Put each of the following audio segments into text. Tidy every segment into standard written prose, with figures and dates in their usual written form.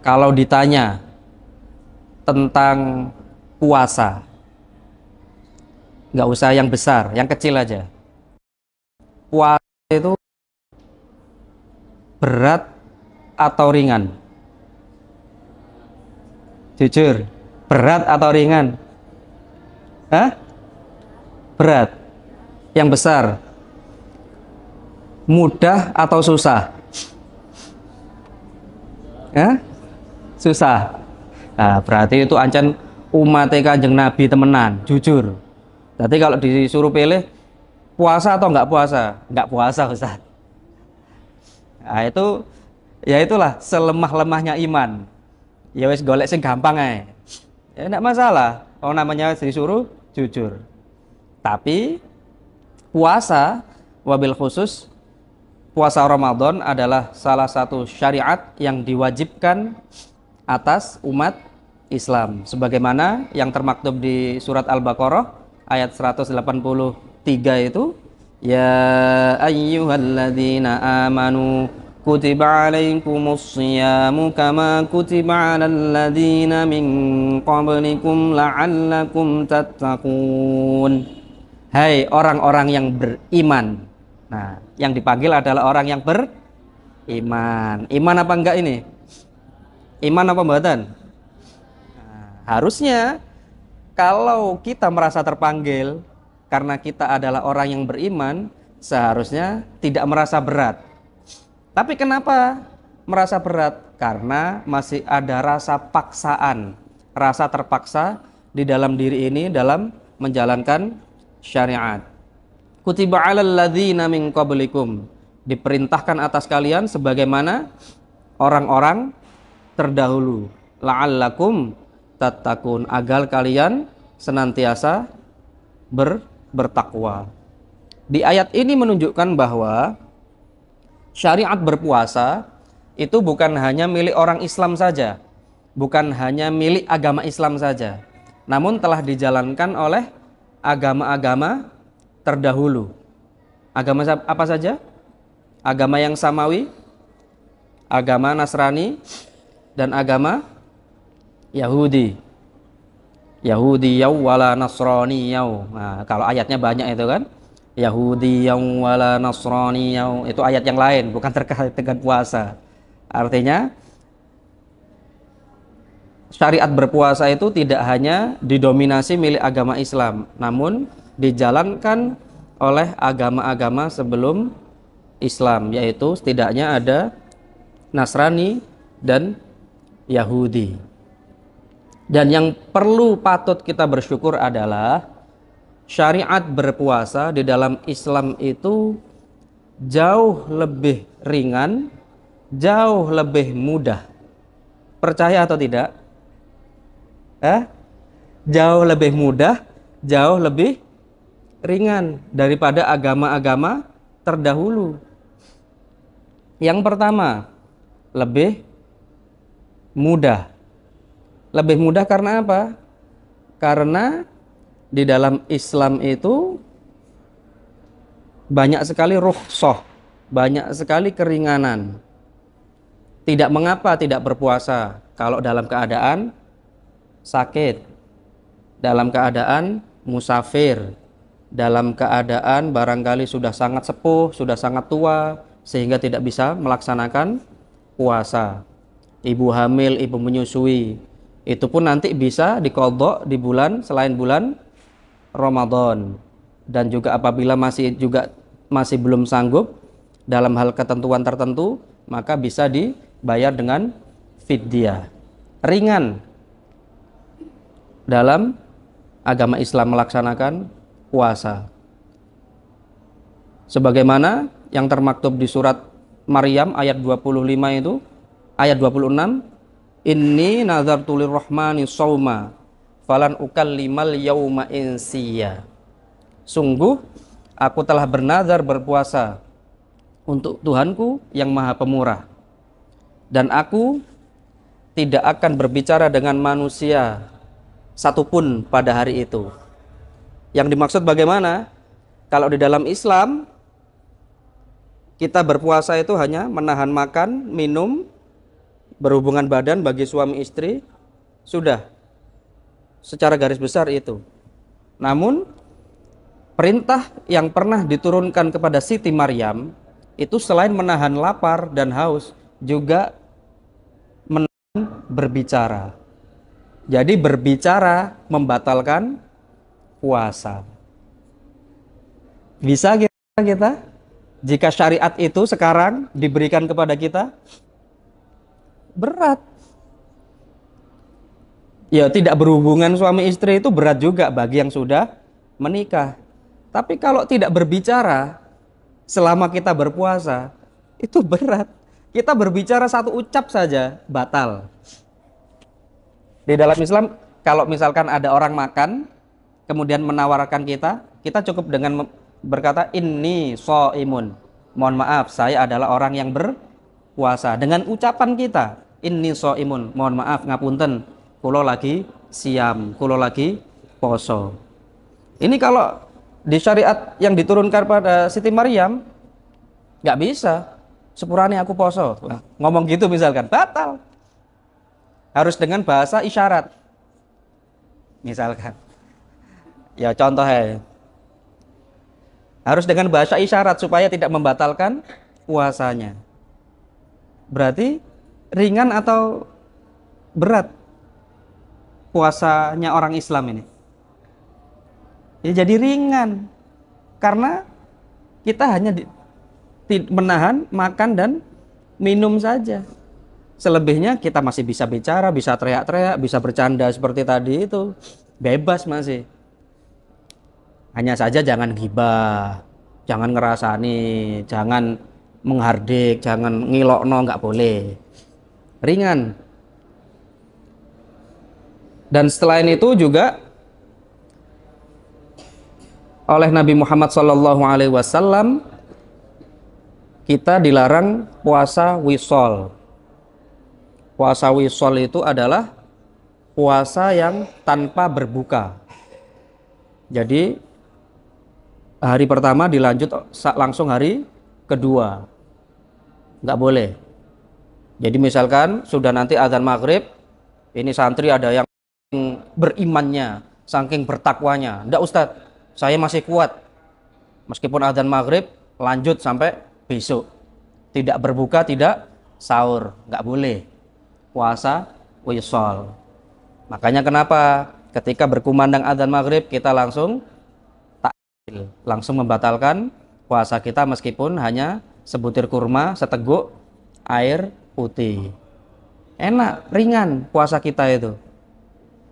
Kalau ditanya tentang puasa, nggak usah yang besar, yang kecil aja. Puasa itu berat atau ringan? Jujur, berat atau ringan? Hah? Berat. Yang besar, mudah atau susah? Hah? Susah. Nah, berarti itu ancen umat Kanjeng Nabi temenan, jujur. Jadi kalau disuruh pilih puasa atau nggak puasa? Nggak puasa, Ustaz. Nah, itu ya itulah selemah-lemahnya iman. Ya wis golek sing gampang ae. Ya enggak masalah. Kalau namanya disuruh jujur. Tapi puasa wabil khusus puasa Ramadan adalah salah satu syariat yang diwajibkan atas umat Islam. Sebagaimana yang termaktub di surat Al-Baqarah ayat 183 itu, ya ayyuhalladzina amanu kutiba alaikumus shiyamu kama kutiba alal ladzina min qablikum la'allakum tattaqun. Hai orang-orang yang beriman. Nah, yang dipanggil adalah orang yang beriman. Iman apa enggak ini? Iman apa mboten? Nah, harusnya kalau kita merasa terpanggil karena kita adalah orang yang beriman, seharusnya tidak merasa berat. Tapi kenapa merasa berat? Karena masih ada rasa paksaan, rasa terpaksa di dalam diri ini dalam menjalankan syariat. Kutiba 'alal ladzina min qablikum, diperintahkan atas kalian sebagaimana orang-orang terdahulu, la'allakum tattaqun, agar kalian senantiasa bertakwa. Di ayat ini menunjukkan bahwa syariat berpuasa itu bukan hanya milik orang Islam saja, bukan hanya milik agama Islam saja, namun telah dijalankan oleh agama-agama terdahulu. Agama apa saja? Agama yang samawi, agama Nasrani, dan agama Yahudi. Yahudiyau wala Nasraniyau. Nah, kalau ayatnya banyak itu kan. Yahudiyau wala Nasraniyau. Itu ayat yang lain, bukan terkait dengan puasa. Artinya syariat berpuasa itu tidak hanya didominasi milik agama Islam, namun dijalankan oleh agama-agama sebelum Islam, yaitu setidaknya ada Nasrani dan Yahudi. Dan yang perlu patut kita bersyukur adalah syariat berpuasa di dalam Islam itu jauh lebih ringan, jauh lebih mudah. Percaya atau tidak? Jauh lebih mudah, jauh lebih ringan daripada agama-agama terdahulu. Yang pertama, lebih mudah. Lebih mudah karena apa? Karena di dalam Islam itu banyak sekali rukhsah, banyak sekali keringanan. Tidak mengapa tidak berpuasa kalau dalam keadaan sakit, dalam keadaan musafir, dalam keadaan barangkali sudah sangat sepuh, sudah sangat tua, sehingga tidak bisa melaksanakan puasa. Ibu hamil, ibu menyusui, itu pun nanti bisa diqadha di bulan selain bulan Ramadan. Dan juga apabila masih belum sanggup dalam hal ketentuan tertentu, maka bisa dibayar dengan fidyah. Ringan dalam agama Islam melaksanakan puasa. Sebagaimana yang termaktub di surat Maryam ayat 25 itu, ayat 26, inni nazartu lirrahmani shauma falan ukallimal yauma insiya. Sungguh aku telah bernazar berpuasa untuk Tuhanku yang Maha Pemurah, dan aku tidak akan berbicara dengan manusia satupun pada hari itu. Yang dimaksud bagaimana? Kalau di dalam Islam kita berpuasa itu hanya menahan makan, minum, berhubungan badan bagi suami istri sudah secara garis besar itu. Namun perintah yang pernah diturunkan kepada Siti Maryam itu selain menahan lapar dan haus juga menahan berbicara. Jadi berbicara membatalkan puasa. Bisa kita jika syariat itu sekarang diberikan kepada kita? Berat. Ya, tidak berhubungan suami istri itu berat juga bagi yang sudah menikah. Tapi kalau tidak berbicara selama kita berpuasa, itu berat. Kita berbicara satu ucap saja batal. Di dalam Islam, kalau misalkan ada orang makan kemudian menawarkan kita cukup dengan berkata inni shaimun. Mohon maaf, saya adalah orang yang berpuasa. Dengan ucapan kita, inni shaimun, mohon maaf ngapunten, kulo lagi siam, kulo lagi poso. Ini kalau di syariat yang diturunkan pada Siti Maryam nggak bisa. Sepurane aku poso. Ngomong gitu misalkan, batal. Harus dengan bahasa isyarat. Misalkan. Ya contohnya. Harus dengan bahasa isyarat supaya tidak membatalkan puasanya. Berarti ringan atau berat puasanya orang Islam ini? Ya jadi ringan. Karena kita hanya menahan makan dan minum saja. Selebihnya kita masih bisa bicara, bisa teriak-teriak, bisa bercanda seperti tadi itu. Bebas masih. Hanya saja jangan ghibah, jangan ngerasani, jangan menghardik, jangan ngilokno, nggak boleh. Ringan. Dan selain itu juga oleh Nabi Muhammad SAW kita dilarang puasa wisol. Puasa wisol itu adalah puasa yang tanpa berbuka. Jadi hari pertama dilanjut langsung hari kedua, nggak boleh. Jadi misalkan sudah nanti azan maghrib, ini santri ada yang berimannya, saking bertakwanya, ndak Ustadz, saya masih kuat, meskipun azan maghrib lanjut sampai besok, tidak berbuka, tidak sahur, nggak boleh. Puasa wisol. Makanya kenapa ketika berkumandang azan maghrib kita langsung membatalkan puasa kita meskipun hanya sebutir kurma, seteguk air putih. Enak, ringan puasa kita itu.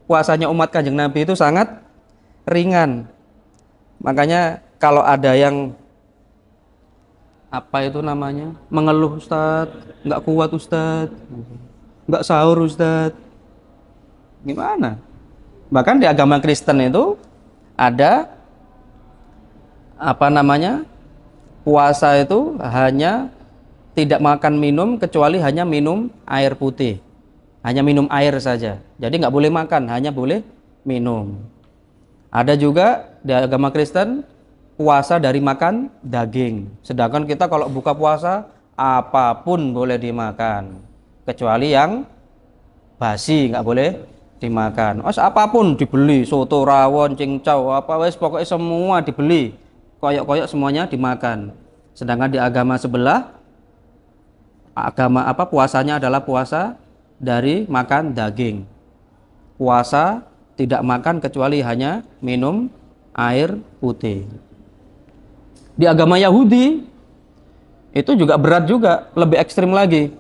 Puasanya umat Kanjeng Nabi itu sangat ringan. Makanya kalau ada yang apa itu namanya, mengeluh, Ustadz, nggak kuat Ustadz, nggak sahur Ustadz, gimana? Bahkan di agama Kristen itu ada apa namanya, puasa itu hanya tidak makan minum kecuali hanya minum air putih, hanya minum air saja. Jadi nggak boleh makan, hanya boleh minum. Ada juga di agama Kristen puasa dari makan daging. Sedangkan kita kalau buka puasa apapun boleh dimakan kecuali yang basi nggak boleh dimakan. Apapun dibeli, soto, rawon, cincau, apa wes pokoknya semua dibeli. Koyok-koyok semuanya dimakan. Sedangkan di agama sebelah, agama apa, puasanya adalah puasa dari makan daging. Puasa tidak makan kecuali hanya minum air putih. Di agama Yahudi itu juga berat juga, lebih ekstrim lagi.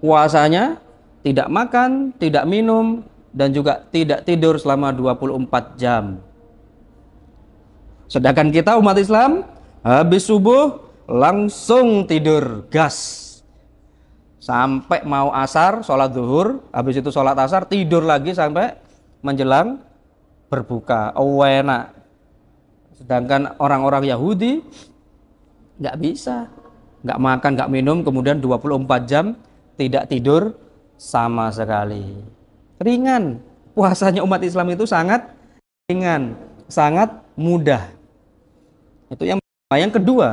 Puasanya tidak makan, tidak minum, dan juga tidak tidur selama 24 jam. Sedangkan kita umat Islam habis subuh langsung tidur gas sampai mau asar, sholat zuhur, habis itu sholat asar, tidur lagi sampai menjelang berbuka. Oh enak. Sedangkan orang-orang Yahudi nggak bisa, nggak makan, nggak minum, kemudian 24 jam tidak tidur sama sekali. Ringan. Puasanya umat Islam itu sangat ringan, sangat mudah. Itu yang pertama. Yang kedua,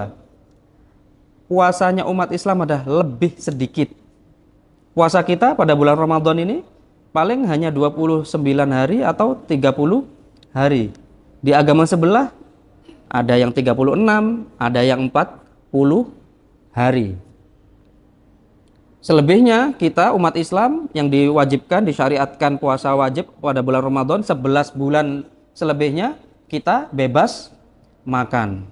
puasanya umat Islam adalah lebih sedikit. puasa kita pada bulan Ramadan ini paling hanya 29 hari atau 30 hari. Di agama sebelah ada yang 36, ada yang 40 hari. Selebihnya kita umat Islam yang diwajibkan, disyariatkan puasa wajib pada bulan Ramadan 11 bulan selebihnya kita bebas makan.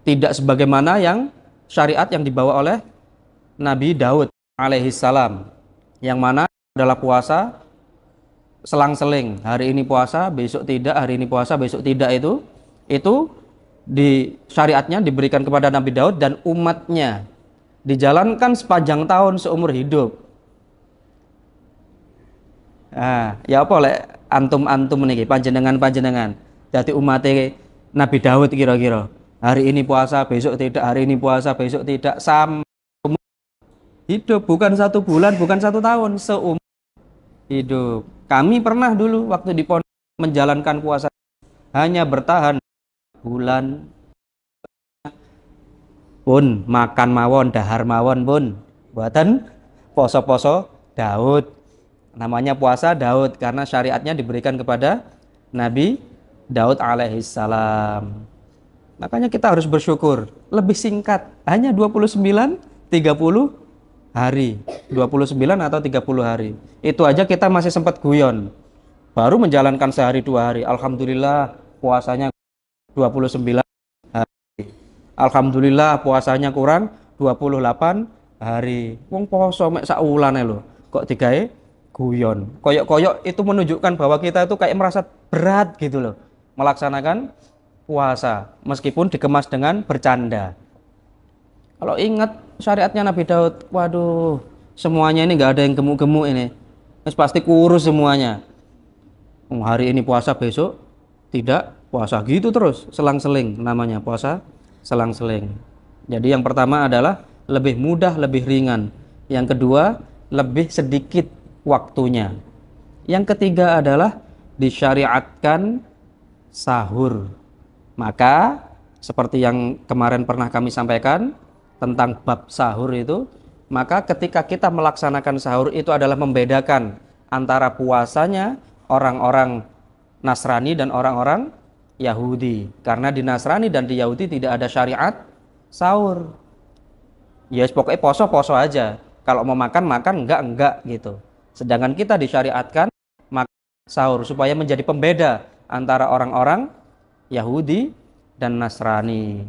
Tidak sebagaimana yang syariat yang dibawa oleh Nabi Daud alaihissalam, yang mana adalah puasa selang-seling. Hari ini puasa, besok tidak, hari ini puasa, besok tidak. Itu di syariatnya diberikan kepada Nabi Daud dan umatnya, dijalankan sepanjang tahun seumur hidup. Nah, ya apa oleh antum-antum niki panjenengan dadi umate Nabi Daud kira-kira. Hari ini puasa, besok tidak, hari ini puasa, besok tidak, sama hidup, bukan 1 bulan, bukan 1 tahun, seumur hidup. Kami pernah dulu waktu di pondok menjalankan puasa hanya bertahan bulan pun, makan mawon, dahar mawon pun, buatan poso-poso Daud. Namanya puasa Daud karena syariatnya diberikan kepada Nabi Daud alaihissalam. Makanya kita harus bersyukur, lebih singkat, hanya 29, 30 hari, 29 atau 30 hari. Itu aja kita masih sempat guyon. Baru menjalankan sehari 2 hari. Alhamdulillah puasanya 29 hari. Alhamdulillah puasanya kurang 28 hari. Wong poso mek sak wulane lho. Kok digawe guyon. Koyok-koyok itu menunjukkan bahwa kita itu kayak merasa berat gitu loh melaksanakan puasa meskipun dikemas dengan bercanda. Kalau ingat syariatnya Nabi Daud, waduh, semuanya ini nggak ada yang gemuk-gemuk ini. Pasti kurus semuanya. Hari ini puasa, besok tidak puasa, gitu terus, selang-seling, namanya puasa selang-seling. Jadi yang pertama adalah lebih mudah, lebih ringan. Yang kedua, lebih sedikit waktunya. Yang ketiga adalah disyariatkan sahur. Maka seperti yang kemarin pernah kami sampaikan tentang bab sahur itu, maka ketika kita melaksanakan sahur itu adalah membedakan antara puasanya orang-orang Nasrani dan orang-orang Yahudi. Karena di Nasrani dan di Yahudi tidak ada syariat sahur. Ya pokoknya poso-poso aja. Kalau mau makan enggak gitu. Sedangkan kita disyariatkan makan sahur supaya menjadi pembeda antara orang-orang Yahudi dan Nasrani.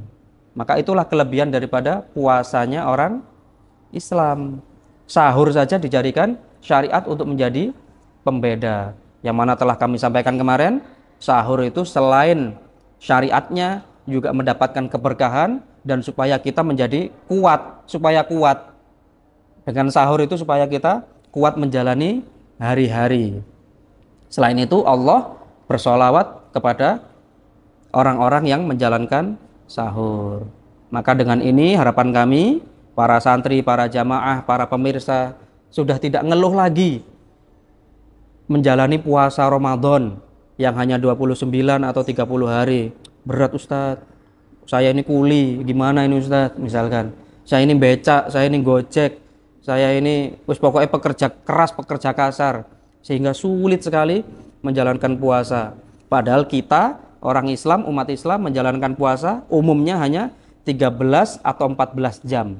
Maka itulah kelebihan daripada puasanya orang Islam. Sahur saja dijadikan syariat untuk menjadi pembeda. Yang mana telah kami sampaikan kemarin, sahur itu selain syariatnya juga mendapatkan keberkahan dan supaya kita menjadi kuat, supaya kuat. Dengan sahur itu supaya kita kuat menjalani hari-hari. Selain itu Allah bersolawat kepada orang-orang yang menjalankan sahur. Maka dengan ini harapan kami, para santri, para jamaah, para pemirsa sudah tidak ngeluh lagi menjalani puasa Ramadan yang hanya 29 atau 30 hari. Berat Ustadz, saya ini kuli, gimana ini Ustadz? Misalkan, saya ini becak, saya ini gojek, saya ini pokoknya pekerja keras, pekerja kasar, sehingga sulit sekali menjalankan puasa. Padahal kita orang Islam, umat Islam menjalankan puasa umumnya hanya 13 atau 14 jam.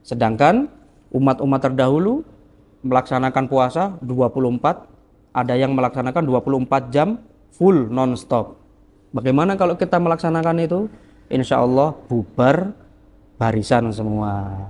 Sedangkan umat-umat terdahulu melaksanakan puasa 24, ada yang melaksanakan 24 jam full non-stop. Bagaimana kalau kita melaksanakan itu? Insya Allah bubar barisan semua.